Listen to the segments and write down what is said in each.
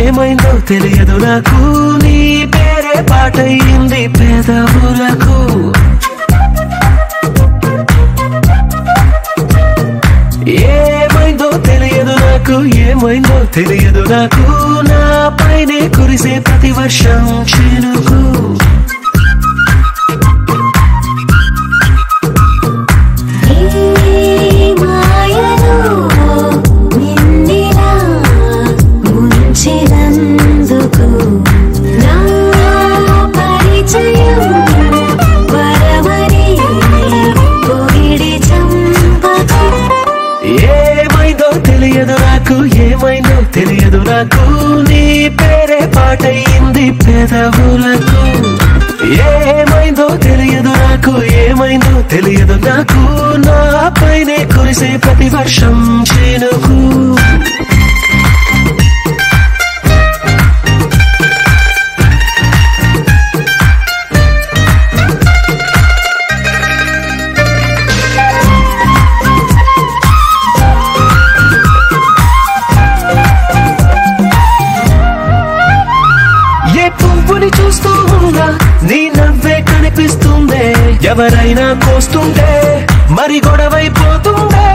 ఏమైందో తెలియదు నాకు, నీ పేరే పాటయింది పెదవులకు. ఏమైందో తెలియదు నాకు, ఏమైందో తెలియదు నాకు, నా పైనే కురిసే ప్రతి వర్షం చినుకు. ఏమైందో తెలియదు నాకు, నీ పేరే పాటయింది పెదవులకు. ఏమైందో తెలియదు నాకు, ఏమైందో తెలియదు నాకు, నా పైనే కురిసే ప్రతి వర్షం చినుకు. చూస్తూ ఉన్నా నీ నవ్వే కనిపిస్తుందే, ఎవరైనా కోస్తుంటే మరి గొడవైపోతుందే,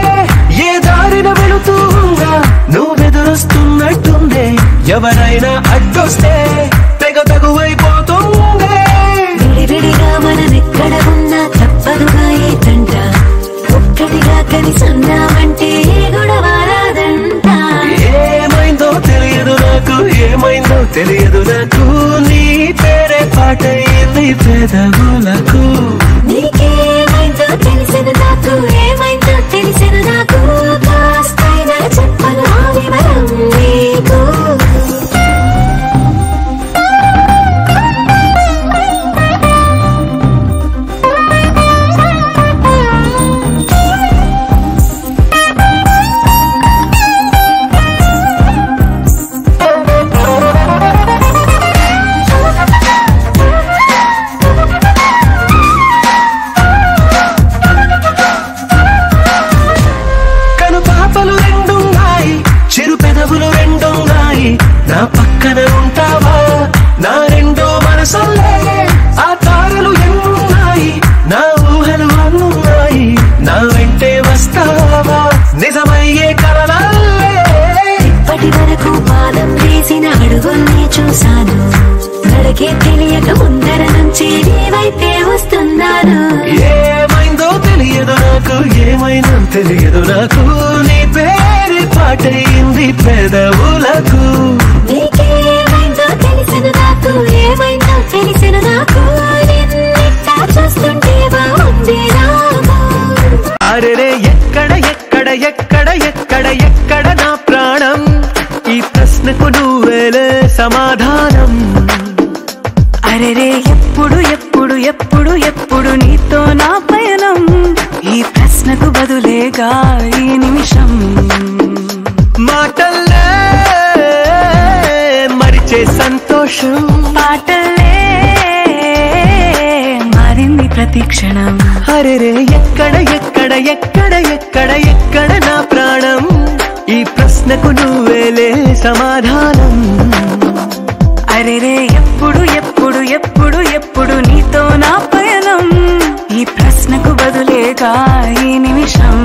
ఏ దారిన వెళుతూ ఉన్నా నువ్వెదురొస్తున్నట్టుందే, ఎవరైనా అడ్డొస్తే తెగ తగువైపోతుందే. విడివిడిగా మనమెక్కడ ఉన్నా తప్పదుగా ఏ తంట, ఒక్కటిగా కలిసి ఉన్నామంటే గొడవ రాదంట. ఏమైందో తెలియదు నాకు, ఏమైందో తెలియదు నాకు, నీ పేరే పాటయింది పెదవులకు. నీకేమైందో తెలిసెను నాకు, ఏమైందో తెలిసెను నాకు, కాస్తైనా చెప్పను ఆ వివరం నీకు. నా పక్కన ఉంటావా నా రెండో మనసల్లే, ఆ తారలు ఎన్నున్నాయి నా ఊహలు అన్నున్నాయి, నా వెంటే వస్తావా నిజమయ్యే కలలల్లే. ఇప్పటి వరకు పాదం వేసిన అడుగుల్ని చూశాను, నడకే తెలియక ముందర నుంచి నీ వైపే వస్తున్నాను. ఏమైందో తెలియదు నాకు, ఏమైందో తెలియదు నాకు, నీ పేరు పాటయింది పెదవులకు. నీకేమైందో తెలిసెను నాకు, ఏమైందో తెలిసెను నాకు, నిన్నిట్టా చూస్తుంటే బాగుంది నాకు. అరెరే ఎక్కడ ఎక్కడ ఎక్కడ ఎక్కడ ఎక్కడ నా ప్రాణం, ఈ ప్రశ్నకు నువ్వేలే సమాధానం. అరెరే ఎప్పుడు ఎప్పుడు ఎప్పుడు ఎప్పుడు నీతో నా పయనం, ఈ ప్రశ్నకు బదులేగా ఈ నిమిషం. మాటల్లే మరిచే సంతోషం, పాటలే మారింది ప్రతి క్షణం. అరెరే ఎక్కడ ఎక్కడ ఎక్కడ ఎక్కడ ఎక్కడ నా ప్రాణం, ఈ ప్రశ్నకు నువ్వేలే సమాధానం. అరెరే ఎప్పుడు ఎప్పుడు ఎప్పుడు ఎప్పుడు నీతో నా పయనం, ఈ ప్రశ్నకు బదులేగా ఈ నిమిషం.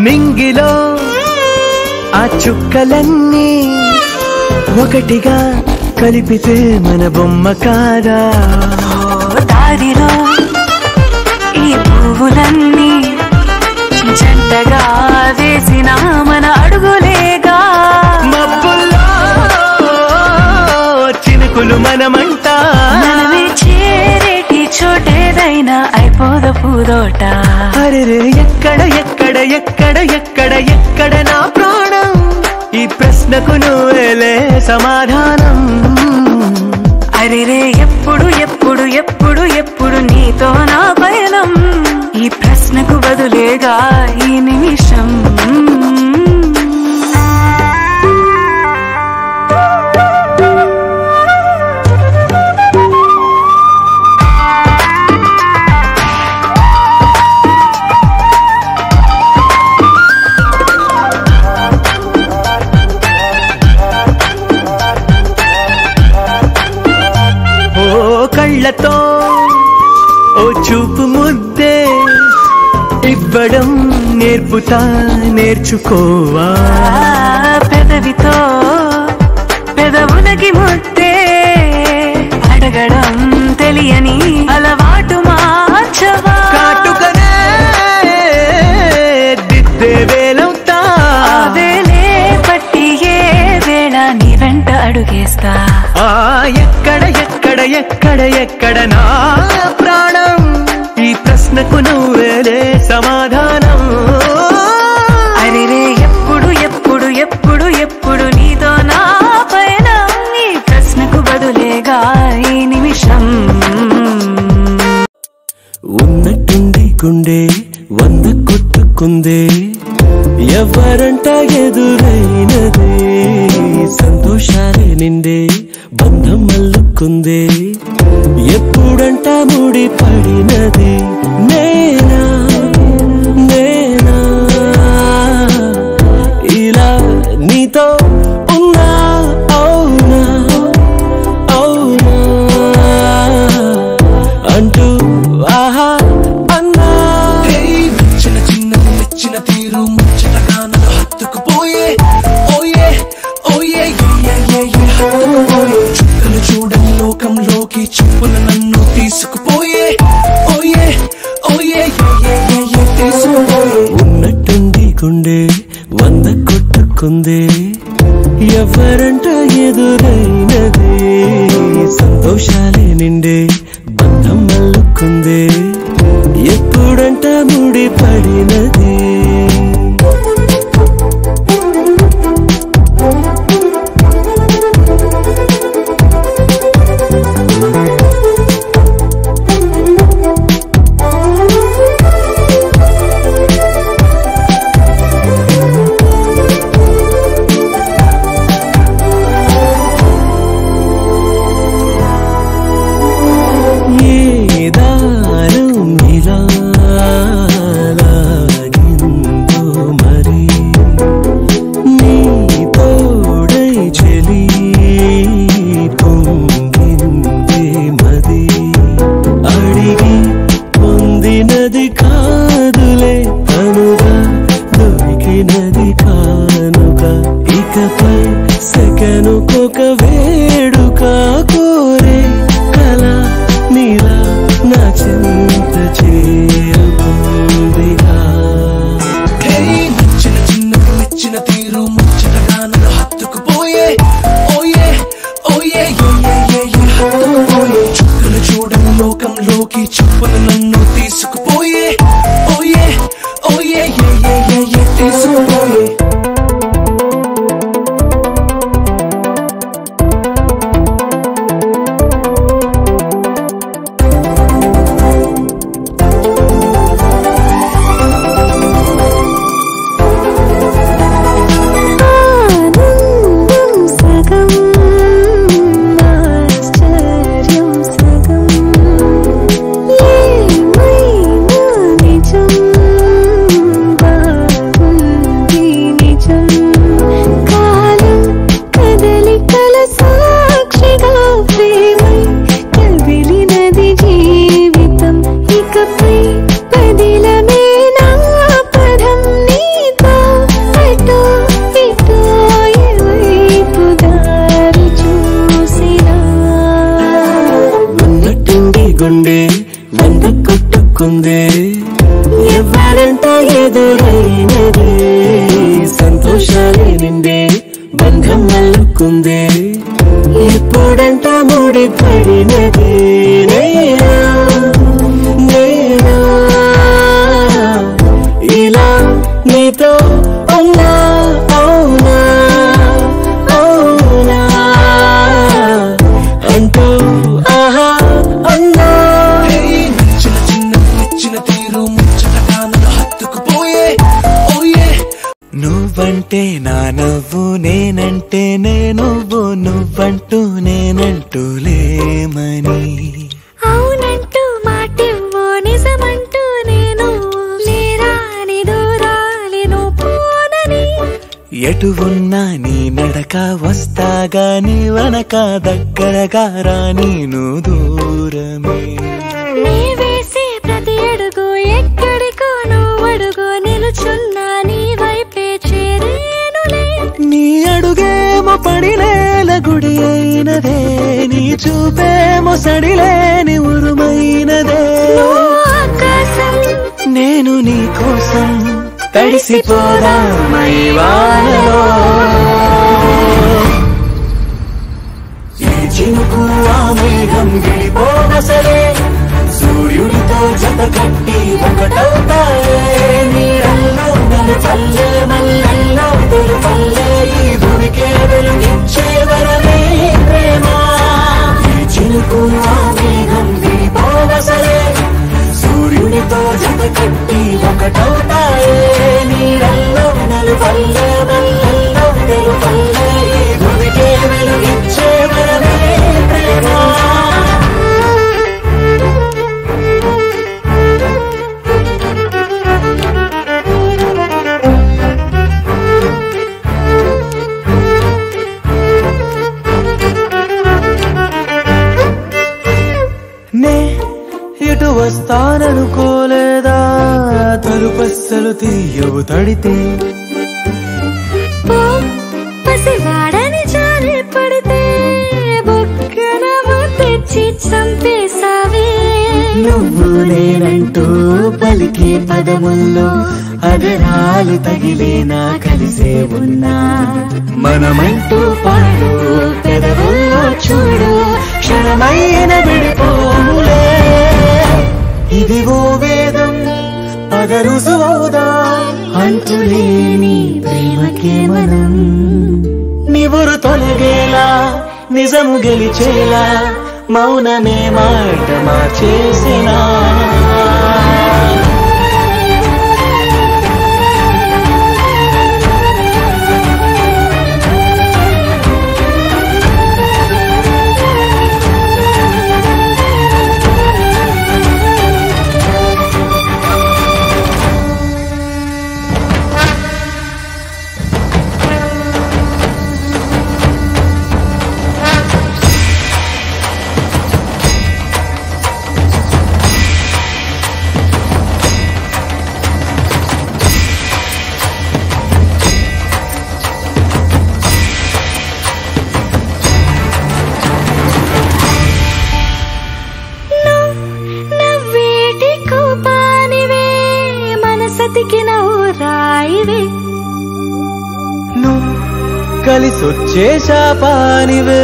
నింగిలో ఆ చుక్కలన్నీ ఒకటిగా కలిపితే మన బొమ్మ కాదా, దారిలో ఈ పువ్వులన్నీ జంటగా వేసిన మన అడుగులేగా, మబ్బుల్లో చినుకులు మనమంట, మనమే చేరేటి చోటేదైనా అయిపోదు పూదోట. అరెరే ఎక్కడ ఎక్కడ ఎక్కడ ఎక్కడ ఎక్కడ నా ప్రాణం, ఈ ప్రశ్న ప్రశ్నకు నువ్వేలే సమాధానం. అరెరే ఎప్పుడు ఎప్పుడు ఎప్పుడు ఎప్పుడు నీతో నా పయనం, ఈ ప్రశ్నకు బదులేగా ఈ నిమిషం. కళ్ళతో ఓ చూపు ముద్దే ఇవ్వడం నేర్పుతా నేర్చుకోవా. పెదవితో పెదవులకి ముద్దే అడగడం తెలియని అలవాటు మార్చవా. కాటుకనే దిద్దే వేలవుతా, వేలే పట్టి ఏ వేళ నీ వెంట అడుగేస్తా. ఎక్కడ ఎక్కడ ఎక్కడ ఎక్కడ నా ప్రాణం, ఈ ప్రశ్నకు నువ్వేలే సమాధానం. అరెరే ఎప్పుడు ఎప్పుడు ఎప్పుడు ఎప్పుడు నీతో నా పైన, ఈ ప్రశ్నకు బదులేగా ఈ నిమిషం. ఉన్నట్టుండి గుండె 100 కొట్టుకుందే, ఎవరంట ఎదురైనదే, సంతోషాలే నిండే బంధం అల్లుకుందే, ఎప్పుడంట ముడి పడినదే. నేనా నేనా ఇలా నీతో ఉన్నా, అవునా అవునా అంటూ ఆహా అన్నా. చిన్న చిన్నది మెచ్చిన తీరు ముచ్చటగా నన్ను హత్తుకుపోయే. ఓయే ఓయే హత్తుకుపోయే, చుక్కలు చూడని లోకంలోకి చూపున నన్ను తీసుకుపోయే. ఓయే ఓయే తీసుకుపోయే. ఉన్నట్టుండి గుండె 100 కొట్టుకుందే, ఎవరంట ఎదురైనదే, సంతోషాలే నిండే బంధం అల్లుకుందే, ఎప్పుడంట ముడి పడినదే. సెకనుకొక వేడుక కోరే కళ నీలా నా చింత చేరుకుందిగా. చిన్న చిన్నది మెచ్చిన తీరు ముచ్చటగా నన్ను హత్తుకుపోయే. ఓయే ఓయే హత్తుకుపోయే, చుక్కలు చూడని లోకంలోకి చూపున నన్ను తీసుకుపోయే. ఓయే ఓయే తీసుకుపోయే. గుండె 100 కొట్టుకుందే, ఎవరంట ఎదురైనదే, సంతోషాలే నిండే బంధం అల్లుకుందే, ఎప్పుడంట ముడి పడినదే. నేనా ఇలా నీతో ఉన్నా, అవునా నేనంటే నువ్వు, నువ్వంటూ నేనంటూ లేమని. అవునంటూ మాటివ్వు, నిజమంటూ నేను లేరాని దూరాలేను పోనని. ఎటు ఉన్నా నీ నడక వస్తాగా, నీ వనక దగ్గరగా రాని నువ్వు దూరమే. నీ వేసే ప్రతి అడుగు ఎక్కడికో నువ్వు అడుగు, నిలుచున్నా నీ వైపే చేరేనులే. నీ అడుగేమో పడినేల గుడి అయినదే, నీ చూపేమో సడిలేని ఉరుమైనదే. ఆకాశం నేను నీ కోసం తడిసిపోదామై వానలో. ఈ చినుకు ఆ మేఘం విడిపోవసలే, సూర్యుడితో జత కట్టి ఒకటవుతాయే. నీడల్లో నలుపల్లె మల్లెల్లో తెలుపల్లె, ఈ భూమికే వెలుగిచ్చే వరమే ప్రేమ. ఈ చినుకు ఆ మేఘం విడిపోవసలే, సూర్యుడితో జత కట్టి ఒకటవుతాయే. నీడల్లో నలుపల్లె మల్లెల్లో తెలుపల్లె, ఈ భూమికే వెలుగిచ్చే వరమే ప్రేమ. ఎటు వస్తాననుకోలేదా, తలుపస్సలు తీయవు తడితే. పసివాడని జారి పడితే బొక్కన తెచ్చి చంపేశావే. నువ్వు నేనంటూ పలికే పదముల్లో అదరాలు తగిలేనా కలిసే ఉన్నా. మనమంటూ పాడు పెదవుల్లో చూడు, క్షణమైన విడిపోములే. ఇదిగో వేదం పదరుసువౌదా, అంతులేని ప్రేమకే మనం. నివురు తొలగేలా నిజము గెలిచేలా, మౌనమే మాట మార్చేసినా. కలిసొచ్చే శాపానివే,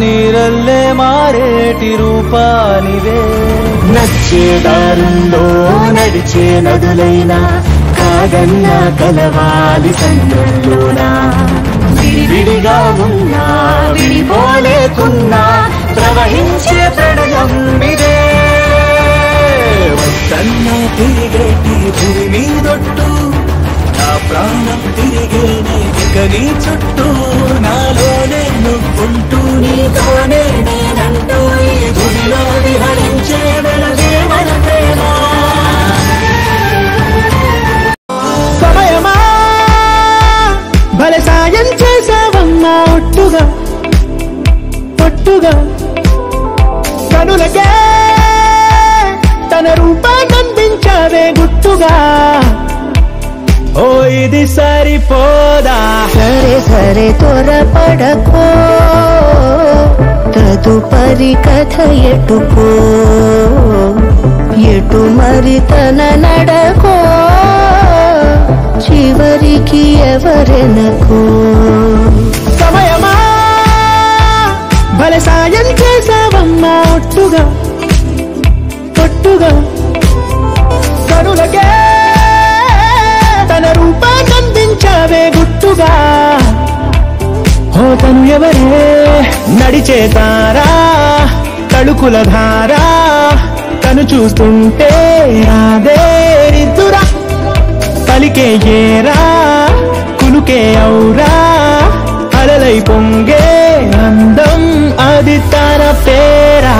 నీరల్లే మారేటి రూపానివే. నచ్చే దారుల్లో నడిచే నదులైనా, కాగన్నా కలవాలి సంద్రంలోనా. విడివిడిగా ఉన్నా విడిపోలేకున్నా, ప్రవహించే ప్రళయం ఇదే. వద్దన్నా తిరిగేటి భూమి మీదొట్టు, నా ప్రాణం తిరిగేనే ఇక నీ చుట్టూ. నాలోనే నువ్వుంటూ నీతోనే నేనంటూ, ఈ భూమిలో విహరించే వెలుగే మన ప్రేమ. సమయమా భలే సాయం చేసావమ్మా, ఒట్టుగా ఒట్టుగా కనులకే తన రూపాన్నందించావే గుట్టుగా. ఓ ఇది సరిపోదా, సరే సరే త్వరపడకో, తదుపరి కథ ఎటుకో. ఎటు మరి తన నడకో, చివరికి ఎవరెనకో. సమయమా భలే సాయం చేసావమ్మా, ఒట్టుగా ఒట్టుగా కనులకే తన రూపాన్నందించావే గుట్టుగా. ఓ తను ఎవరే నడిచే తారా, తళుకుల ధారా, తను చూస్తుంటే రాదే రిద్దురా. పలికే ఏరా కులుకే ఔరా, పై పొంగే అందం అది తన పేరా.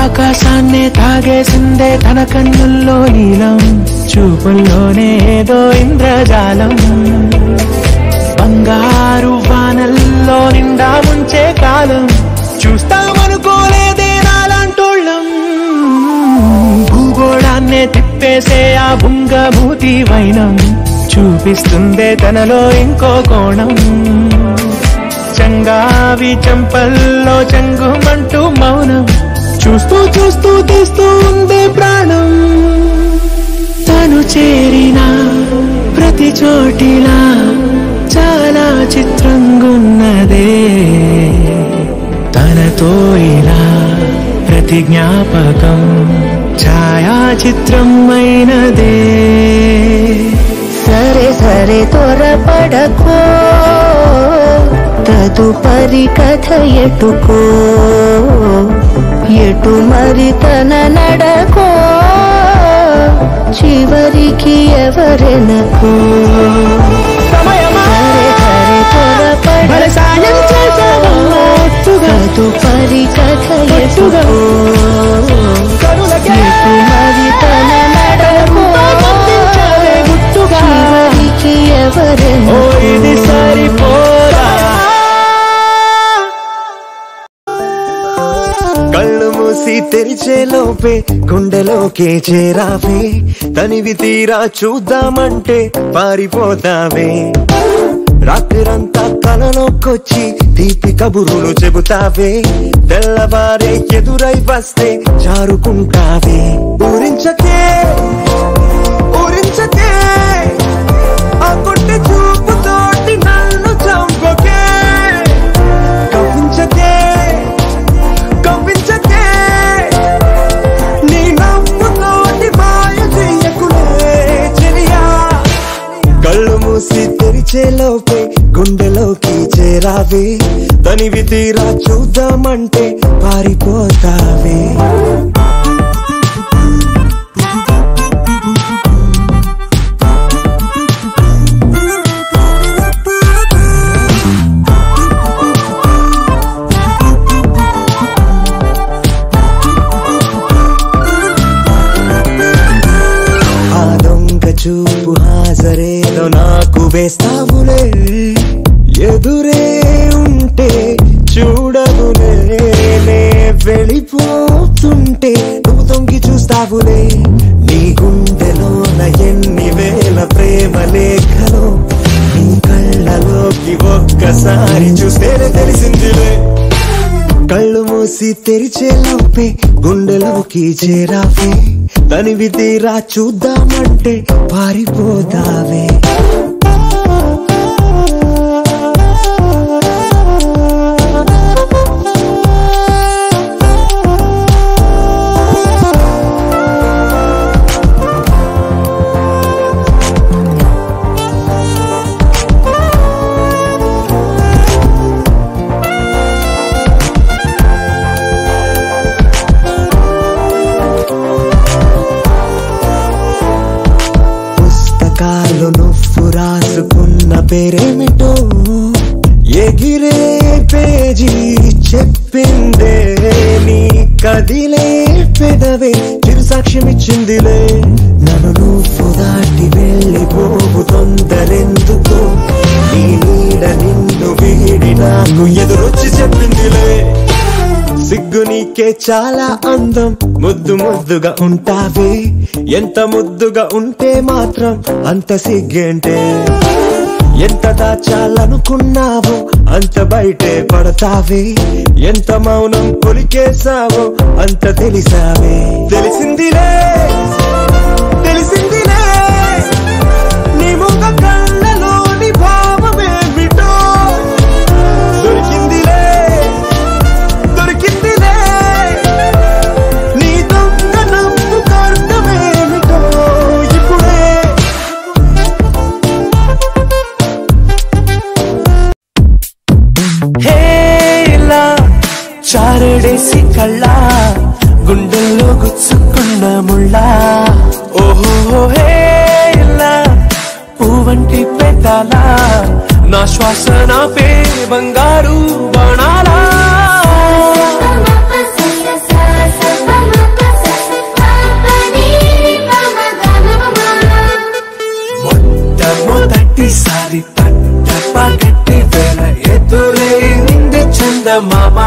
ఆకాశాన్నే తాగేసిందే తన కన్నుల్లో నీలం, చూపుల్లోనే ఏదో ఇంద్రజాలం. బంగారు వానల్లో నిండా ముంచే కాలం చూస్తామనుకోలేదే నాలాంటోళ్ళం. భూగోళాన్నే తిప్పేసే ఆ బుంగమూతి వైనం చూపిస్తుందే తనలో ఇంకో కోణం. చంగావి చంపల్లో చెంగుమంటూ మౌనం చూస్తూ చూస్తూ తీస్తూ ఉందే ప్రాణం. తను చేరిన ప్రతి చోటిలా చాలా చిత్రంగున్నదే, తనతో ఇలా ప్రతి జ్ఞాపకం ఛాయాచిత్రం అయినదే. సరే సరే త్వరపడకో, తదుపరి కథ ఎటుకో, ఎటు మరి తన నడకో, చివరికి ఎవరెనకో. సరే సరే త్వరపడకో, తదుపరి కథ ఎటుకో, ఎటు మరి తన నడకో, చివరికి ఎవరెనకో. ఇది సరిపోదా. కళ్ళు మూసి తెరిచేలోపే గుండెలోకే చేరావే, తనివి తీరా చూద్దామంటే పారిపోతావే. రాత్రిరంతా కలలోకొచ్చి తీపి కబురులు చెబుతావే, తెల్లవారే ఎదురై వస్తే జారుకుంటావే. ఊరించకే ఊరించకే ఆ కొట్టి చూపుతోటి నన్ను చంపకే. కవ్వించకే కవ్వించకే నీ నవ్వుతోటి మాయ చెయ్యకులే చెలియా. కళ్ళు మూసి తెరిచేలోపే గుండెలోకి చేరావే, తనివి తీరా చూద్దామంటే పారిపోతావే. చూపు హాజరేదో నాకు వేస్తావులే, ఎదురే ఉంటే చూడవులే. నే వెళ్ళిపోతుంటే నువ్వు తొంగి చూస్తావులే. నీ గుండెలోన ఎన్ని వేల ప్రేమ లేఖలో నీ కళ్ళలోకి ఒక్కసారి చూస్తేనే తెలిసిందిలే. కళ్ళు మూసి తెరిచేలోపే గుండెలోకి చేరావే, తనివి తీరా చూద్దామంటే పారిపోతావే. నువ్వు రాసుకున్న పేరేమిటో ఎగిరే పేజీ చెప్పిందే. నీ కదిలే పెదవే చిరు సాక్ష్యమిచ్చిందిలే. నన్ను నువ్వు దాటి వెళ్ళిపోవు తొందరెందుకో, నీ నీడ నిన్ను వీడి నాకు ఎదురొచ్చి చెప్పిందిలే. సిగ్గు నీకే చాలా అందం, ముద్దు ముద్దుగా ఉంటావే. ఎంత ముద్దుగా ఉంటే మాత్రం అంత సిగ్గేంటే. ఎంత దాచాలనుకున్నావో అంత బయటే పడతావే. ఎంత మౌనం కొలికేసావో అంత తెలిసావే. తెలిసిందిలే తెలిసిందిలే నీ ముఖ కళ్ళలోని భావమేమిటో. దొరికిందిలే దొరికిందిలే శ్వాస నాపే బంగారు బాణాలా మొట్టమొదటిసారి పట్టపగట్టి వేళ ఎదురైంది చందమామ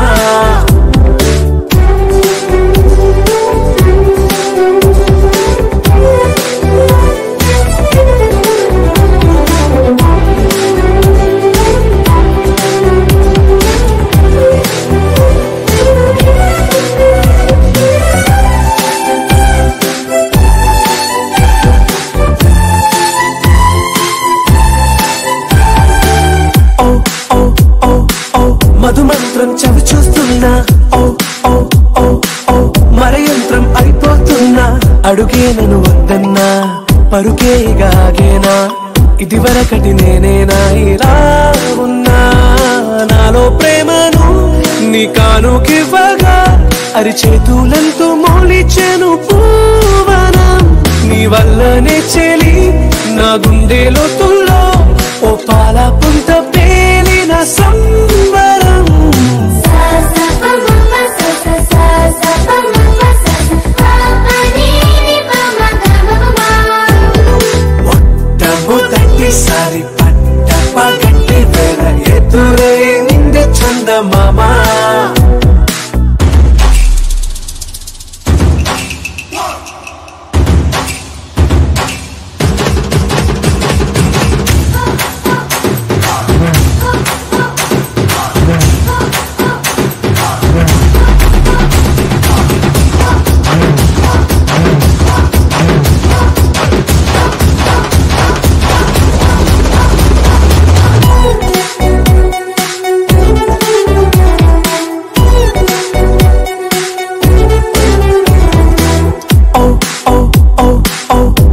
మధుమంత్రం చవి చూస్తున్నా ఓ ఓ ఓ ఓ మరయంత్రం అయిపోతున్నా అడుగే నన్ను వద్దన్నా పరుకేగాగేనా ఇదివరకటి నేనేనా ఇలా ఉన్నా నాలో ప్రేమను నీ కానుకివ్వగా అరిచేతులంతో మోలిచెను పూవనం నీ వల్లనే చెలి నా గుండె లోతుల్లో ఓ పాల పుంత పేలిన సంబరం మొట్టమొదటిసారి పట్టపగట్టి వేళ ఎదురైంది చందమామ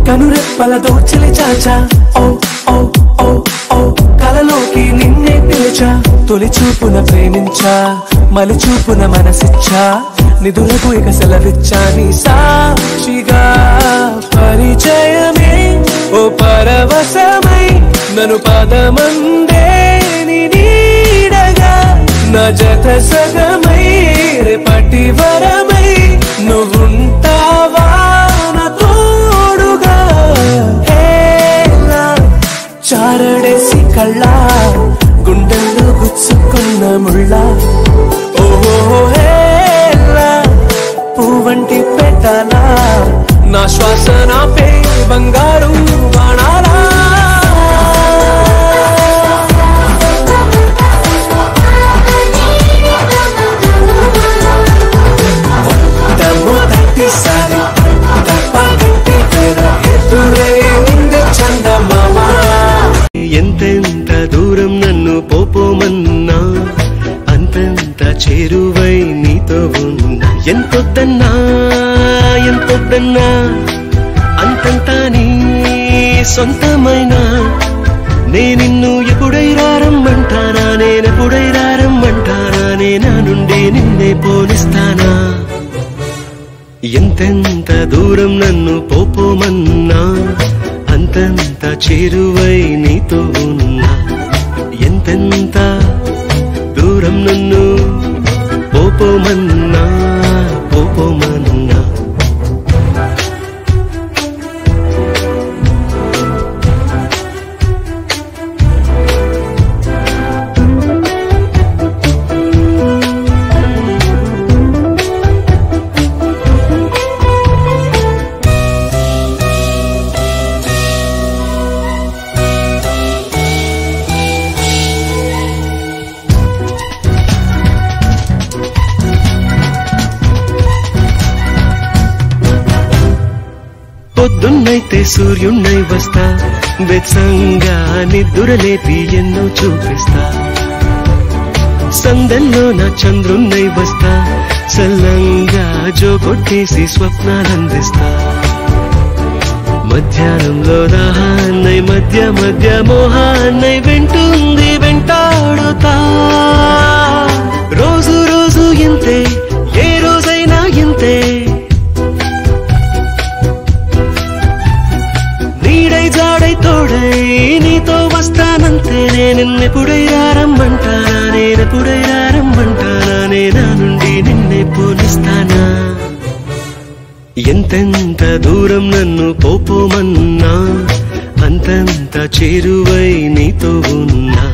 కనురెప్పల దోచలి చాచా ఓ ఓ ఓ ఓ కలలోకి నిన్నే పిలిచా తొలి చూపున ప్రేమించా మలి చూపున మనసిచ్చా నిదురకు ఇక సెలవిచ్చా నీ సాక్షిగా పరిచయమే ఓ పరవశమై నన్ను పదమందే నీడగా నా జత సగమై రేపటి వరమై నువ్వుంటావా చారడేసి కళ్ళ గుండెల్లో గుచ్చుకున్న ముళ్ళ ఓహేలా పువ్వంటి పెట్టాలా నా శ్వాస నాపే బంగారు బాణాలా మొట్టమొదటిసారి పట్టపగట్టి వేళ ఎదురైంది చందమామ ఎంతెంత దూరం నన్ను పోపోమన్నా అంతంత చేరువై నీతో ఉన్నా ఎంతొద్దన్నా ఎంతొద్దన్నా అంతంతా నీ సొంతమైనా నే నిన్ను ఎప్పుడైనా రమ్మంటానా నేనెప్పుడైనా రమ్మంటానా నేనా నుండి నిన్నే పోలిస్తానా ఎంతెంత దూరం నన్ను పోపోమన్నా అంతంత చేరువై నీతో ఉన్నా ఎంతెంత దూరం నన్ను పోపోమన్నా పోపోమన్నా పొద్దున్నైతే సూర్యున్నై వస్తా వెచ్చంగా నిద్దురలేపి ఎన్నో చూపిస్తా సందల్లో నా చంద్రున్నై వస్తా చల్లంగా జోగొట్టేసి స్వప్నాలందిస్తా మధ్యాహ్నంలో దాహాన్నై మధ్య మధ్య మోహాన్నై వెంటుంది వెంటాడుతా రోజు రోజు ఇంతే ఏ రోజైనా ఇంతే నీడై జాడై తోడై నీతో వస్తానంతే నిన్నెప్పుడైనా రమ్మంటానా నేనెప్పుడైనా రమ్మంటానా నా నుండి నిన్నే పోనిస్తానా ఎంతెంత దూరం నన్ను పోపోమన్నా అంతంత చేరువై నీతో ఉన్నా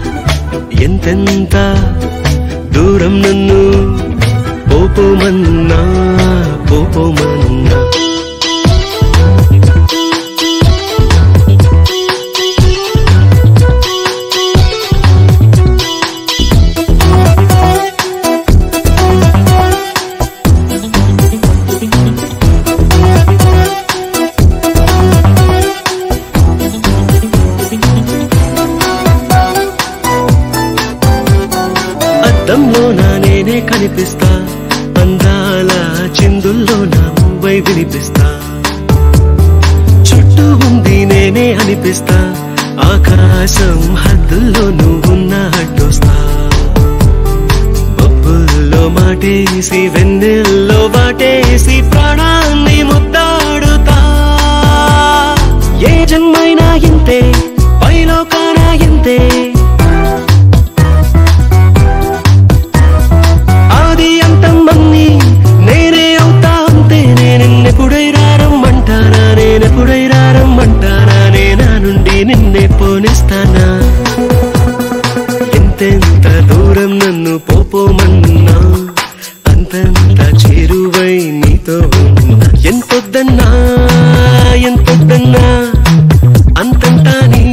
ఎంతెంత దూరం నన్ను పోపోమన్నా పోపోమన్నా అద్దంలోనా నేనే కనిపిస్తా అందాల చిందుల్లోనా నువ్వై వినిపిస్తా చుట్టూ ఉంది నేనే అనిపిస్తా ఆకాశం హద్దుల్లో నువ్వున్న అడ్డొస్తా బొబ్బుల్లో మాటేసి వెన్నెల్లో వాటేసి ప్రాణాన్ని ముద్దాడుతా ఏ జన్మైనా ఇంతే పైలోకానా ఇంతే నేనే అవుతా అంతే నిన్నెప్పుడైనా రమ్మంటానా నేనెప్పుడైనా రమ్మంటానా నా నుండి నిన్నే పోనిస్తానా ఎంతెంత దూరం నన్ను పోపోమన్నా అంతంత చేరువై నీతో ఉన్నా ఎంతొద్దన్నా ఎంతొద్దన్నా అంతంతా నీ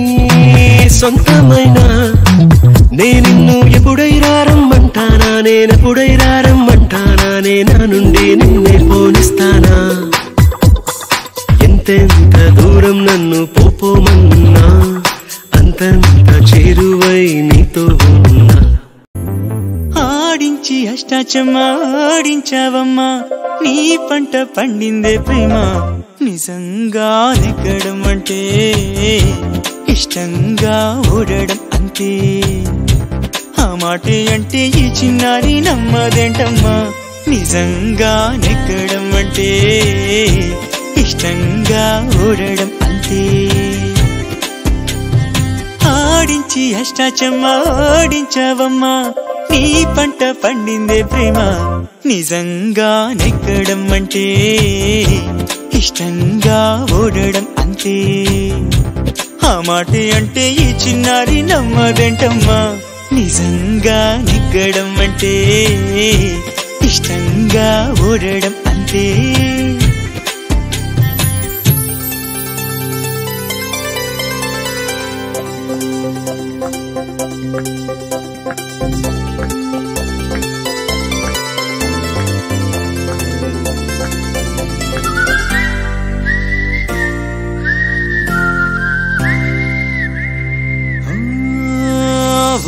సొంతమైనా నిన్ను ఎప్పుడైనా రమ్మంటానా నేనెప్పుడైనా రమ్మంటానా నా నుండి నిన్నే పోనిస్తానా ఎంతెంత దూరం నన్ను పోపోమన్నా అంతంత చేరువై నీతో ఉన్నా ఆడించి అష్టాచమ్మా ఆడించావమ్మా నీ పంట పండిందే ప్రేమ నిజంగా నెగ్గడం అంటే ఇష్టంగా ఓడడం అంతే ఆ మాటే అంటే ఈ చిన్నారి నమ్మదేంటమ్మా నిజంగా నెగ్గడం అంటే ఇష్టంగా ఓడడం అంతే ఆడించి అష్టాచమ్మా ఆడించావమ్మా నీ పంట పండిందే ప్రేమ నిజంగా నెగ్గడం అంటే ఇష్టంగా ఓడడం అంతే ఆ మాటే అంటే ఈ చిన్నారి నమ్మదేంటమ్మా నిజంగా నెగ్గడం అంటే ఇష్టంగా ఓడడం అంతే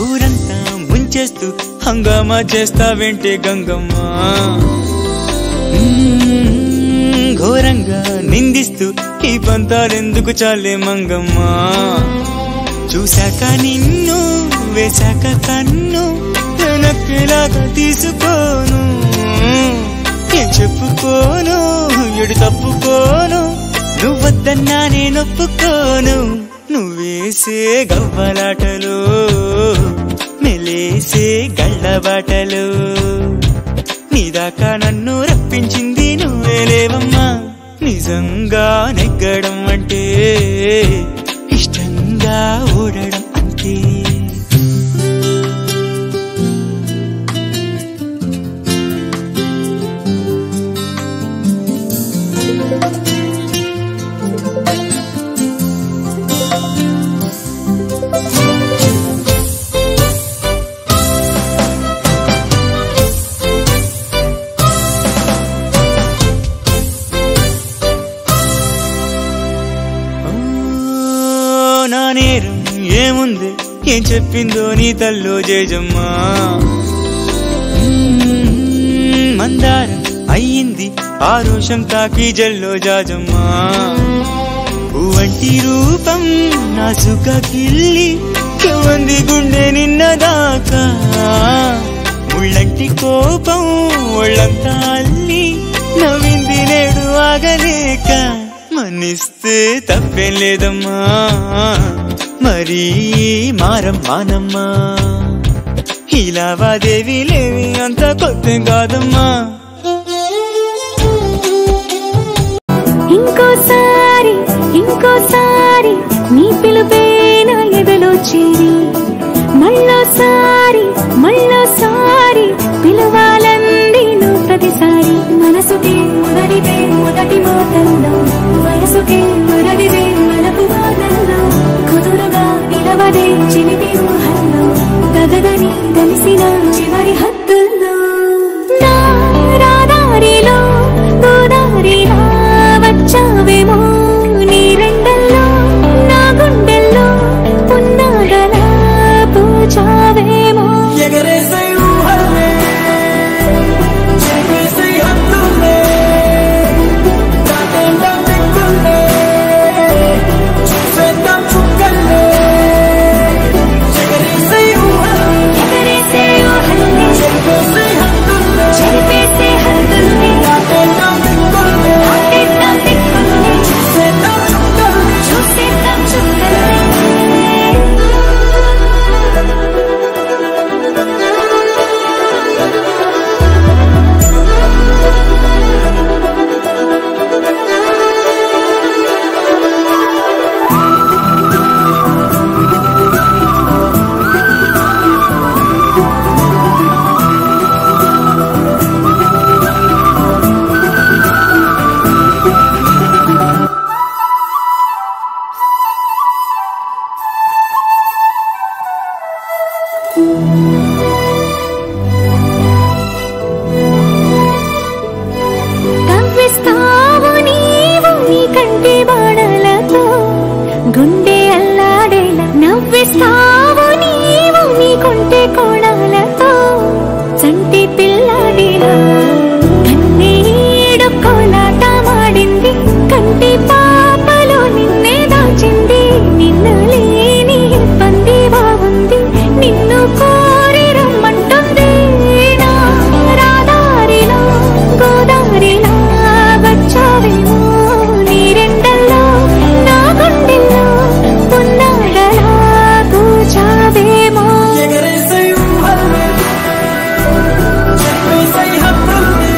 ఊరంతా ముంచేస్తూ హంగామా చేస్తావేంటే గంగమ్మ ఘోరంగా నిందిస్తూ ఈ పంతాలెందుకు చాలే మంగమ్మ చూశాక నిన్ను వేశాక కన్ను వెనక్కిలాగా తీసుకోను ఏం చెప్పుకోను ఎడు తప్పుకోను నువ్వద్దన్నా నేనొప్పుకోను నువ్వేసే గవ్వలాటలు మెలేసే గళ్ళబాటలు నీదాకా నన్ను రప్పించింది నువ్వేలేవమ్మా నిజంగా నెగ్గడం అంటే ఇష్టంగా ఓడడం అంతే నా నేరం ఏముంది ఏం చెప్పిందో నీ తల్లో జేజమ్మా మందారం అయ్యింది ఆరోషం తాకి జల్లో జాజమ్మా పువ్వంటి రూపం నా సుఖ కిల్లి కెవంది గుండె నిన్నదాకా ముళ్ళంటి కోపం ఒళ్ళంతా అల్లి నవ్వింది నేడు ఆగలేక మన్నిస్తే తప్పేం లేదమ్మా మరీ మారం మానమ్మా ఈ లావాదేవీలేవి అంత కొత్త కాదమ్మా ఇంకోసారి ఇంకోసారి నీ పిలుపేన ఎదలో చేరి మళ్ళోసారి మళ్ళోసారి పిలవాలంది నువ్వు ప్రతిసారి మనసుకే మొదటిదే మొదటి మాటల్లో వయసుకే మొదటిదే మనకు వాదల్లో కుదురుగా నిలవదే చిలిపి ఊహల్లో తగదని తెలిసిన చివరి హద్దుల్లో నా రాదారిలో గోదారిలా వచ్చావేమో నీ రెండల్లో నా గుండెల్లో పున్నాగలా పూచావేమో ఎగరేసే ఊహల్లే చేసే హద్దుల్లే దాటేద్దాం దిక్కుల్లే చూసేద్దాం చుక్కల్లే ఎగరేసే ఊహల్లే ఎగరేసే ఊహల్లే చేసే హద్దుల్లే చెరిపేసే హద్దుల్ని దాటేద్దాం దిక్కుల్లే చూసేద్దాం చుక్కల్ని చూసేద్దాం చుక్కల్ని కవ్విస్తావు నీవు నీ కంటి బాణలతో గుండె అల్లాడేలా నవ్విస్తావు నీవు నీ కొంటె కోణాలతో చంటి పిల్లాడిలా కన్నీడు కోలాట మాడింది కంటి పాపలో నిన్నే దాచింది నిన్ను లేని ఇబ్బంది బాగుంది నిన్ను కోరి రమ్మంటుంది నా రాదారిలో గోదారిలా వచ్చావేమో నీ రెండల్లో నా గుండెల్లో పున్నాగలా పూచావేమో ఎగరేసే ఊహల్లే చేసే హద్దుల్లే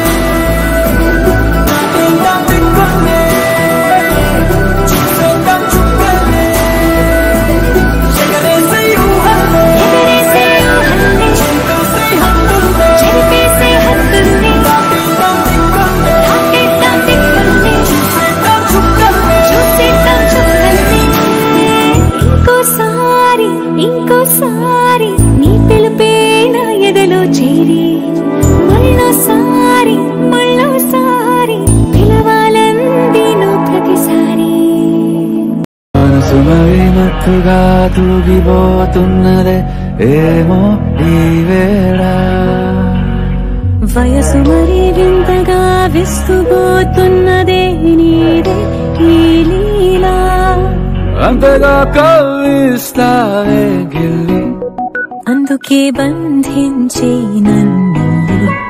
దాటేద్దాం దిక్కుల్లే చూసేద్దాం చుక్కల్లే ఎగరేసే ఊహల్లే ఎగరేసే ఊహల్లే చేసే హద్దుల్లే చెరిపేసే హద్దుల్ని దాటేద్దాం దిక్కుల్లే దాటేద్దాం దిక్కుల్ని చూసేద్దాం చుక్కల్లే చూసేద్దాం చుక్కల్ని ఇంకోసారి ఇంకోసారి నీ పిలుపే నా ఎదలో చేరి మళ్ళోసారి మళ్ళోసారి పిలవాలంది నువ్వు ప్రతిసారి మనసు మరి మత్తుగా తూగిపోతున్నదే ఏమో ఈ వేళ వయసు మరి వింతగా విస్తుపోతున్నదే నీదే ఈ లీలా అంతగా కవ్విస్తావే గిల్లి అందుకే బంధించి నన్ను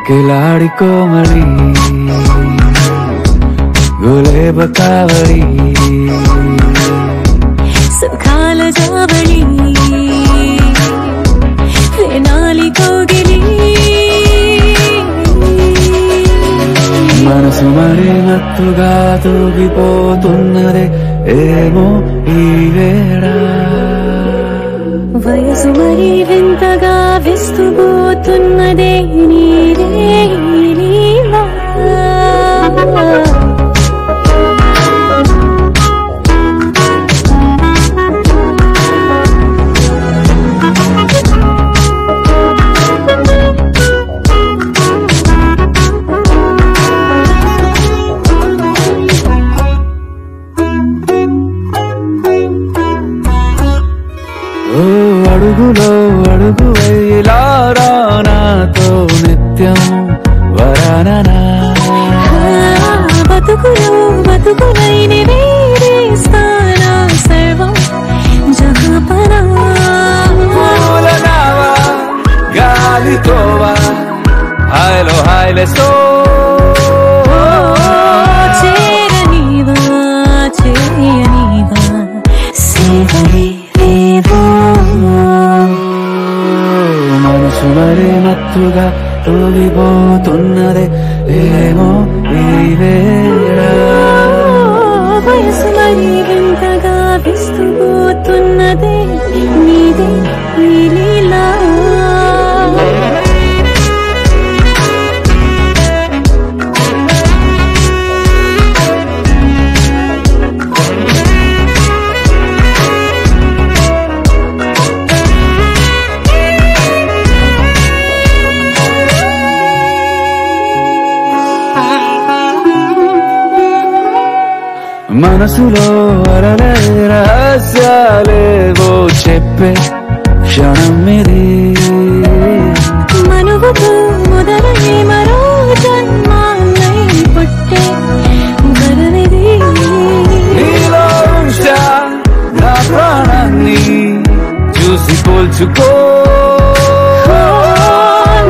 కిలాడి కోమలి గులేబ కావలి సుఖాల జావళి వేనాలి కోగిలి మనసు మరి మత్తుగా తూగిపోతున్నదే ఏమో ఈ వేళ వయసు మరి వింతగా విస్తుపోతున్నదే నీదే ఈ లీలా ఓ అడుగులో అడుగు వేలారా నాతో నిత్యం వరాననా బతుకులో బతుకులైన వేరేస్తానా సర్వం జహాపనా పూలనావా గాలితోవా హాయ్లో హాయ్లే సో చేయనీవా చేయనీవా సేవరే తూగిపోతున్నదే ఏమో ఈ వేళ వయసు మరి వింతగా విస్తుపోతున్నదే నీదే ఈ లీలా మనసులో అరలే రహస్యాలేవో చెప్పే క్షణం ఇది మనువుకు మొదలై మరో జన్మాన్నై పుట్టే వరమిది నీలో ఉంచా నా ప్రాణాన్ని చూసి పోల్చుకో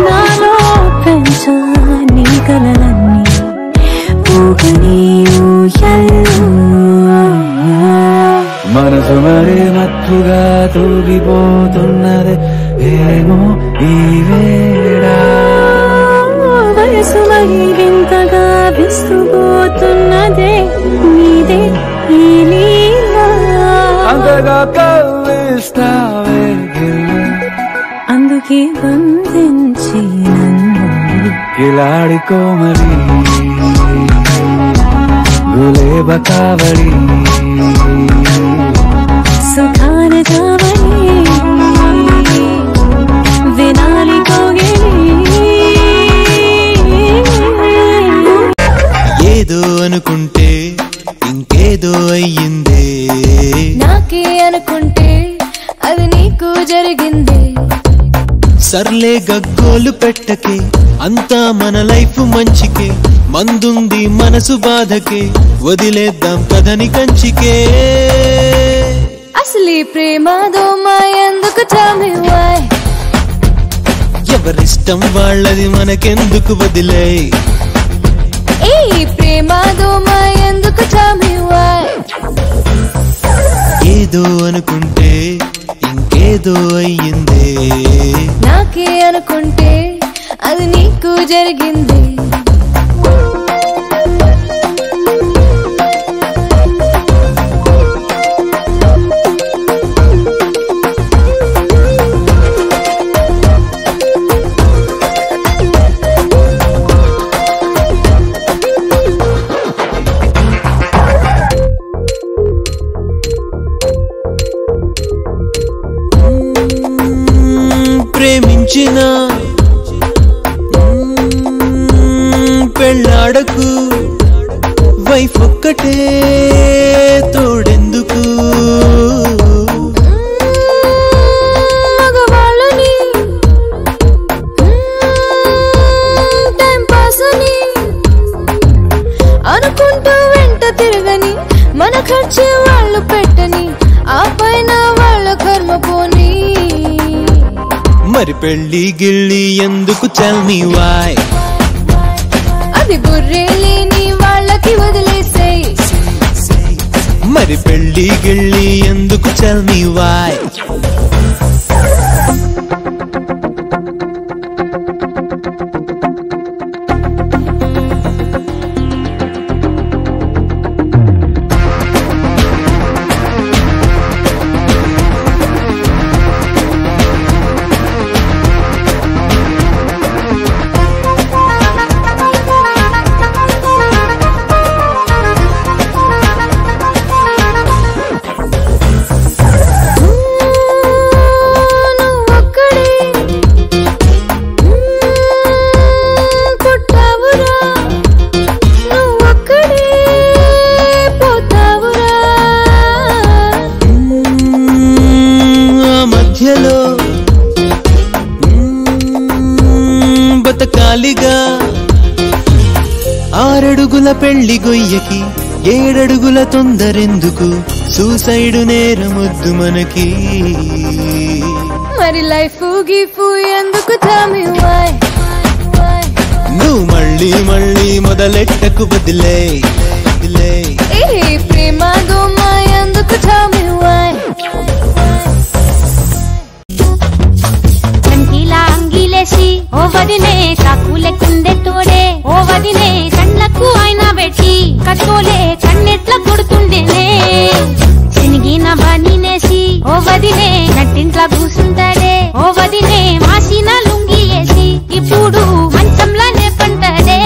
నాలో పెంచా నీ కలలన్నీ ఊగని మనసు మరి మత్తుగా తూగిపోతున్నదే ఏమో ఈ వేళ వయసు మరి వింతగా విస్తుపోతున్నదే నీదే ఈ లీలా అంతగా కవ్విస్తావే అందుకే బంధించి నన్ను కిలాడి కోమలి గులేబ కావడి సుఖాన జావని వినాలి కోగిలి ఏదో అనుకుంటే ఇంకేదో అయ్యిందే నాకే అనుకుంటే అది నీకు జరిగింది సర్లే గగ్గోలు పెట్టకే అంతా మన లైఫ్ మంచికే మందుంది మనసు బాధకే వదిలేద్దాం కథని కంచికే అసలీ ప్రేమ దోమ ఎందుకు tell me why ఎవరిష్టం వాళ్ళది మనకెందుకు వదిలే ఈ ప్రేమ దోమ ఎందుకు tell me why ఏదో అనుకుంటే ఇంకేదో అయ్యిందే నాకే అనుకుంటే అది నీకు జరిగింది ప్రేమించిన పెళ్ళాడకు వైఫ్ ఒక్కటే తోడెందుకు మగవాళ్ళని టైం పాస్ అని అనుకుంటూ వెంట తిరగని మన ఖర్చు వాళ్ళు పెట్టని ఆ పైన వాళ్ళ కర్మ పోని మరి పెళ్లి గిళ్ళి ఎందుకు టెల్ మీ వై అది బుర్రే లేని వాళ్ళకి వదిలేసేయ్ మరి పెళ్లి గిళ్ళి ఎందుకు టెల్ మీ వై బతకాలిగా 6 అడుగుల పెళ్లి గొయ్యకి 7 అడుగుల తొందరెందుకు సూసైడ్ నేరమొద్దు మనకి మరి లైఫ్ గిఫ్ ఎందుకు tell me why నువ్వు మళ్ళీ మళ్ళీ మొదలెట్టకు వదిలే ఏ ప్రేమ దోమ ఎందుకు tell me why చంకిలా అంగిలే అంగిలేసి ఓ వదినే చాకులెక్కుండే తోడే ఓ వదినే కండ్లకు ఆయన పెట్టి కట్టోలే కన్నెట్ల కొడుతుండేనే చినిగిన బనీనేసి ఓ వదినే నట్టింట్లా కూసుంటాడే ఓ వదినే మాసిన లుంగి వేసి ఇప్పుడు మంచంలానే పంటాడే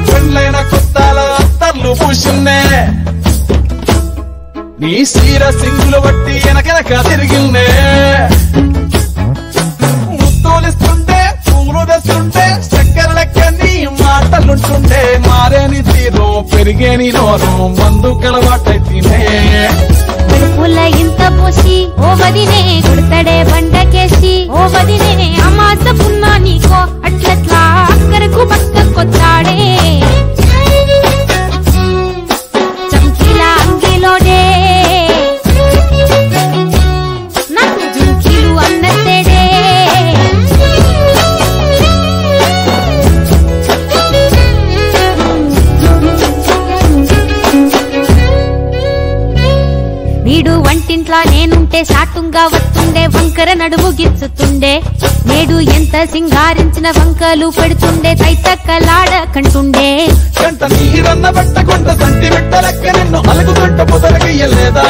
పెళ్ళైన కొత్తాల అత్తర్లు పూసున్నే నీ సీర సింగులు బట్టి వెనకెనక తిరిగిన్నే ముత్తోలిస్తుంటే పూలు తెస్తుంటే చక్కెర లెక్క నీ మాటలుంటుండే మారేని తీరు పెరిగేని నోరు మందు కలవాటైతేనే పుల్ల ఇంత పోసి ఓ వదినే కొడతాడే బండకేసి ఓ వదినే అమాస పున్నా నీకో అట్లట్లా అక్కరకు పక్కకొచ్చాడే చంకీలా అంగిలోడే నాకు జుంకీలు అన్నత్తేడే వీడు వంటింట్లా నేనుంటే సాటుంగా వస్తుండే వంకర నడుము గిచ్చుతుండే నేడు ఎంత సింగారించిన వంకలు పెడుతుండే తైతక్కలాడ కంటుండే కంట నీరన్న పట్టకుంట సంటి పెట్టలక్క నిన్ను అలుగుతుంట పొదలకయ్యలేదా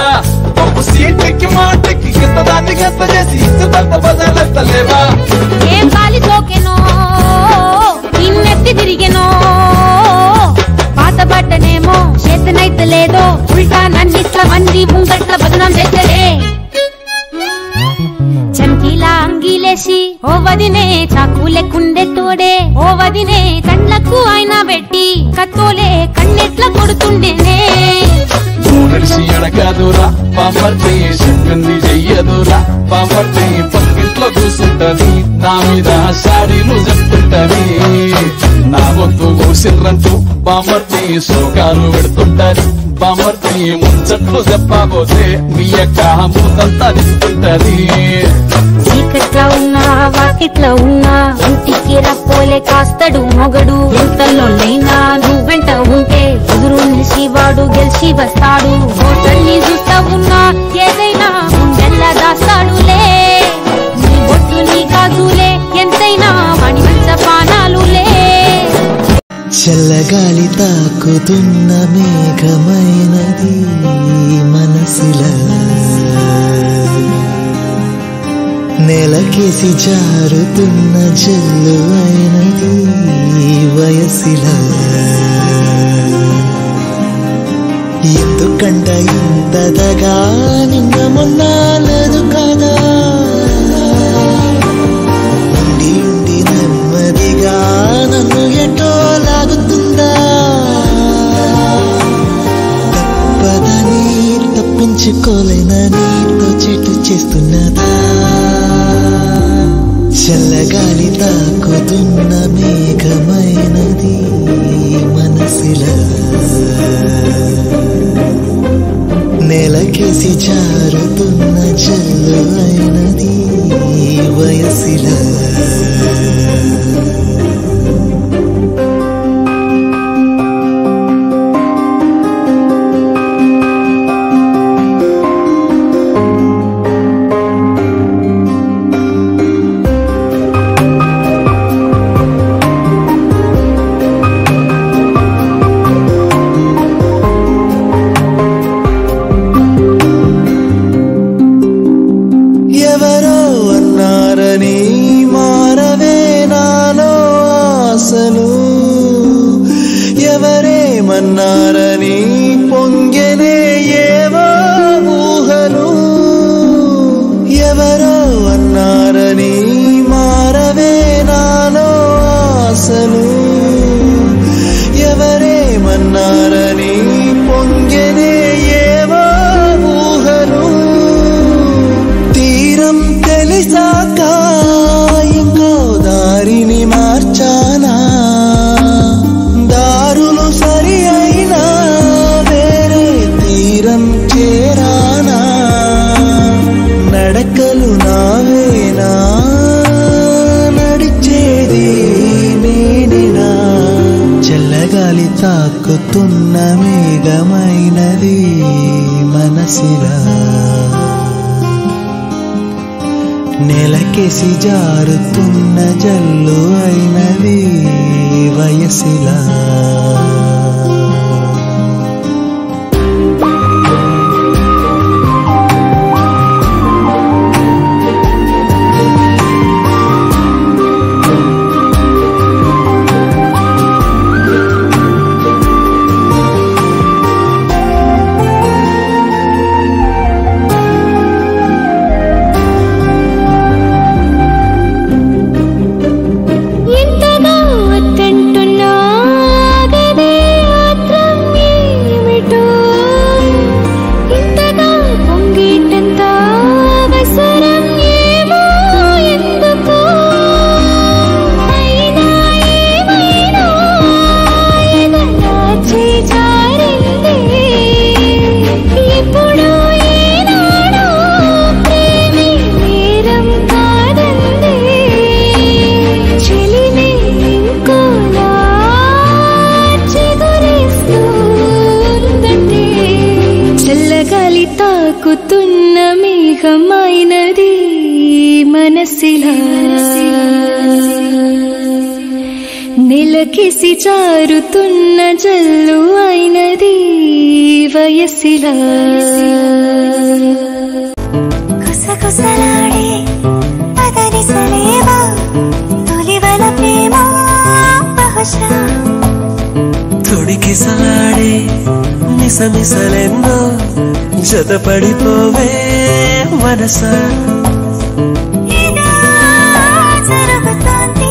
పప్పు సీటికి మాటికి గింత దాన్ని గంత చేసి ఇచ్చుతంత బదలెత్తలేవా ఏం పాలి సోకెనో ఇన్నెత్తి తిరిగెనో పాత బట్టనేమో చేతనైతే లేదో ఉల్టా నన్నిట్ల మంది ముంగట్ల బదనం చేసలే చంకీలా అంగిలేసి ఓ వదినే చాకులెక్కుండే తోడే ఓ వదినే కండ్లకు ఆయన పెట్టి కత్తోలే కన్నెట్ల కొడుతుండేనే నడిచి అడగదురా పాపర్తి చెప్పింది చెయ్యదురా పాపర్తి పక్కింట్లో కూసుంటది నా మీద సాడీలు చెప్తుంటది నా గొంతు కూసిండ్రంటూ బామర్తి శోకాలు పెడుతుంటది బామర్తి ముచ్చట్లు చెప్పబోతే మీ యొక్క మూతంతా తింటుంటది చీకట్లా ఉన్నా వాకిట్లా ఉన్నా ఇంటికి రప్పోలే కాస్తడు మొగడు ఇంతలో నైనా నువ్వెంట ఉంటే ఎదురు నిలిచి వాడు గెలిచి వస్తాడు ఓటల్ని చూస్తా ఉన్నా ఏదైనా ముందెల్లా దాస్తాడులే నీ బొట్టు నీ గాజులే ఎంతైనా వాడి మంచ పానాలులే చల్లగాలి తాకుతున్న మేఘమైనది మనసులా నేలకేసి జారుతున్న జల్లు అయినది వయసులా ఎందుకంట ఇంతదగా నిన్న మొన్న లేదు కదా ఉండి ఉండి నెమ్మదిగా నన్ను ఎటో లాగుతుందా తప్పదని తప్పించుకోలేనని చెట్టు చేస్తున్నదా చల్లగాలి తాకుతున్న మేఘమైనది మనసులా నేలకేసి జారుతున్న జల్లు అయినది వయసులా ఎవరో అన్నారని మారవే నాలో ఆశలు ఎవరేమన్నారని పొంగెనే ఏవో ఊహలు ఎవరో అన్నారని మారవే నాలో ఆశలు ఎవరేమన్నారని పొంగెనే ఏవో ఊహలు తీరం తెలిసాక ఇంకో దారిని మార్చానా దారులు సరి అయినా వేరే తీరం చేరానా నడకలు నావేనా నడిచేది నేనేనా చల్లగాలి తాకుతున్న మేఘమైనది మనసులా నెలకేసి జారుతున్న జల్లు అయినది వయసిలా తాకుతున్న మేఘమైనది మనసిలా నెలకిసి జారుతున్న జల్లు అయినది వయసిలా కుసకుసలాడే పదనిసలేవా తొలివల ప్రేమ బహుశా తొడికిసలాడే మిసమిసలెన్నో జతపడిపోవే మనసా జరుగుతోంది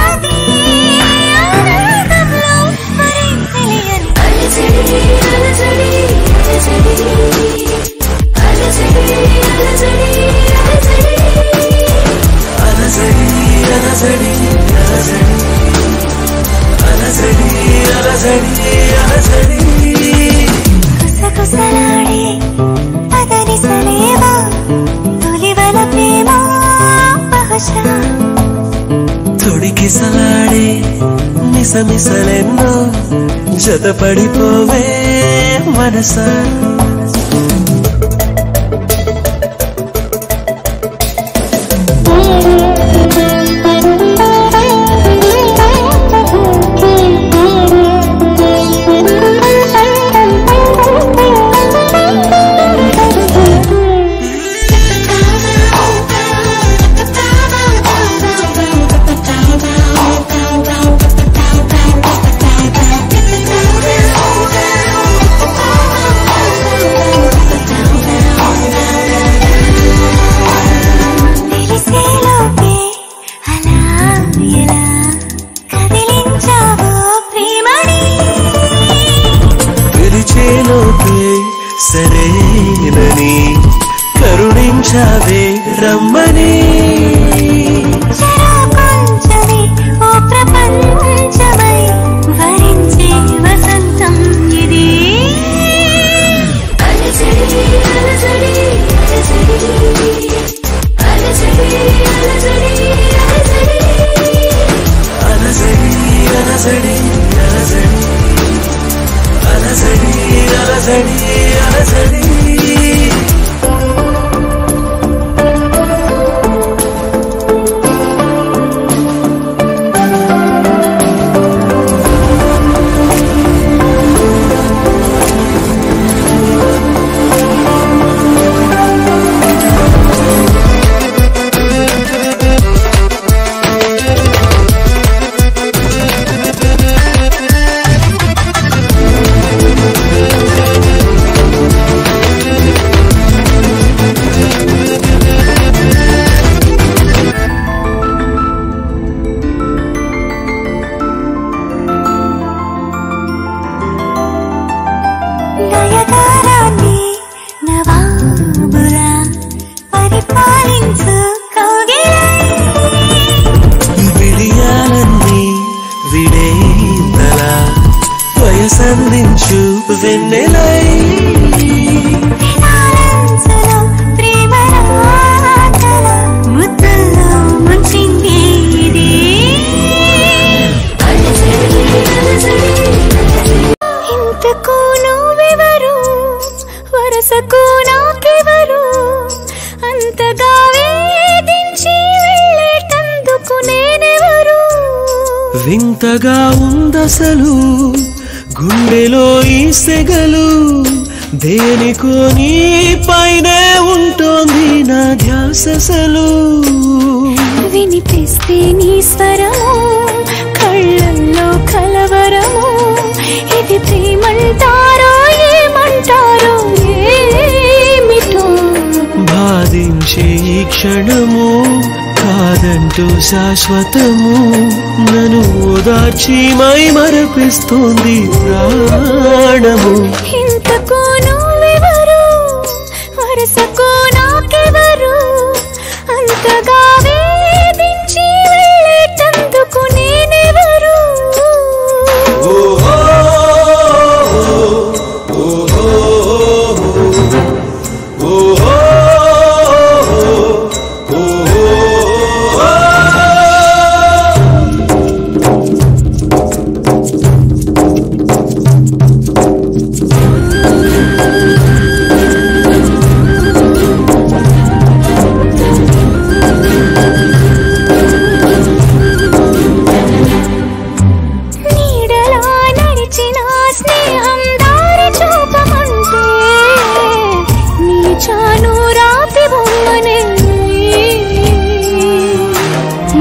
అది ఆనందంలో మరి తెలియని అలజడి అలజడి అలజడి అలజడి అలజడి అలజడి అలజడి అలజడి అలజడి కుసకుసలాడే పదనిసలేవా తొలివల ప్రేమ బహుశా తొడికిసలాడే మిసమిసలెన్నో జతపడిపోవే మనసా సరేనని కరుణించావే రమ్మని కొంచెమే ఓ ప్రపంచమై వరించే వసంతం ఇది అలజడి అలజడి అలజడి అలజడి అలజడి అలజడి అలజడి అలజడి అలజడి నయగారాన్ని నవాబులా పరిపాలించు కౌగిలై విడియాలన్నీ విడేందలా వయసందించు వెన్నెలై వినాలంచులో ప్రేమ రాతల ముద్దుల్లో ముంచింది ఇది ఇంతకు నువ్వెవరు వరసకు నాకెవరు అంతగా వింతగా ఉందసలు గుండెలో ఈ సెగలు దేనికో నీ పైనే ఉంటోంది నా ధ్యాసలు వినిపిస్తే నీ స్వరము కళ్ళల్లో కలవరము ఇది ప్రేమంటారో ఏమంటారో ఏమిటో బాధించే ఈ క్షణము కాదంటూ శాశ్వతము నన్ను ఓదార్చి మై మరపిస్తోంది ప్రాణము ఇంతకు నువ్వెవరు వరసకు నాకెవరు అంతగా వేధించి వెళ్ళేటందుకు నేనెవరు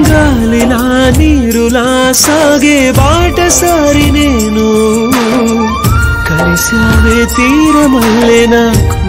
గాలిలా నీరులా సాగే బాటసారి నేను కలిసావే తీరమల్లే నాకు